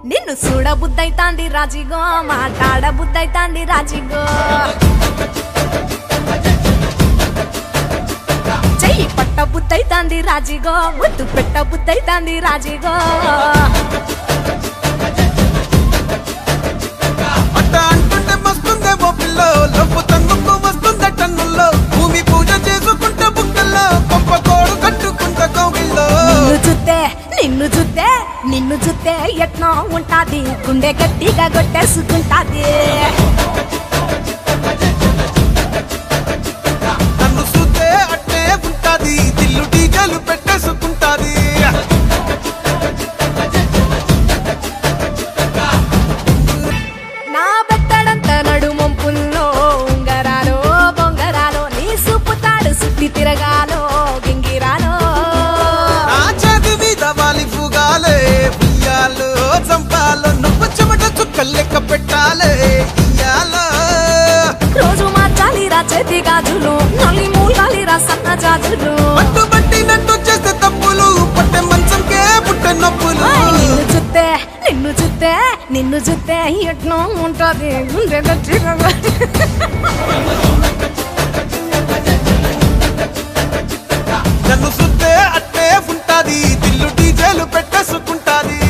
నిన్ను చూడ బుద్ధైతాంది రాజిగో మాట్లాడ బుద్ధైతాంది రాజిగో చెయ్యి పట్ట బుద్ధైతాంది రాజిగో ముద్దు పెట్ట బుద్ధైతాంది రాజిగో అట్ట అంటుంటే మస్తుందేమో పిల్లో లవ్వు తందుకు వస్తుంద టన్నుల్లో భూమి పూజ చేసుకుంటే బుక్కల్లో గొప్ప కోడు కట్టుకుంటే కౌగిల్లో నిన్ను చూస్తే ఎట్నో ఉంటాది గుండె గట్టిగా కొట్టేసుకుంటాది నన్ను చూస్తే అట్టే ఉంటాది దిల్లు టీజలు పెట్టేసుకుంటాది నా బెత్తడంత నడుమొంపుల్లో ఉంగరాలో బొంగరాలో నీ సూపు తాడు సుత్తి తిరగాలో గింగిరాలో నా చేతి మీద వాలి ఫుగాలే ఉయ్యాలో చంపాలో నువ్వు చెమట చుక్కలు లెక్క పెట్టాలే ఇయ్యాలో రోజు మార్చాలిరా చేతి గాజులు నల్లి మూలాలిరా సన్న జాజులు పట్టుబట్టినట్టు చేస్తే తప్పులు పట్టే మంచంకే పుట్టే నొప్పులు నిన్ను చూస్తే ఎట్నో ఉంటది గుండె గట్టిగా నన్ను చూస్తే అట్టే ఉంటాది దిల్లు డీజేలు పెట్టేసుకుంటాది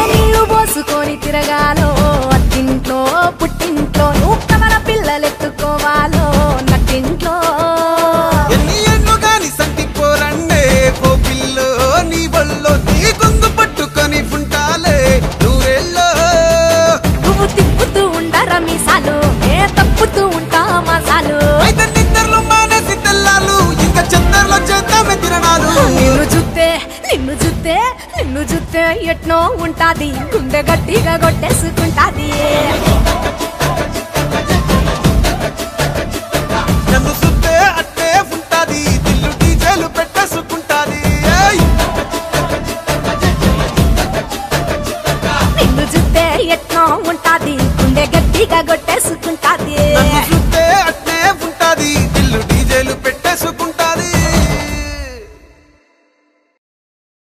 నీళ్లు పోసుకొని తిరగాలో అత్తింట్లో పుట్టింట్లో నువ్వు కవల పిల్లలెత్తుకోవాలో నట్టింట్లో ఎన్ని ఎన్ను గాని సంటి పోరండే ఓ పిల్లో నీ వల్లో నీ గొంతు పట్టుకొని ఉంటాలే నూరేళ్ళో నువ్వు తిప్పుతూ ఉండరా మీసాలు ఏ తప్పుతూ ఉంటా మసాలు అయితే నిద్రలు మానేసి తెల్లాలు ఇంకా చెత్తర్లో చేద్దామే తిరణాలు నిన్ను చూస్తే ఎట్నో ఉంటాది గుండె గట్టిగా కొట్టేసుకుంటాది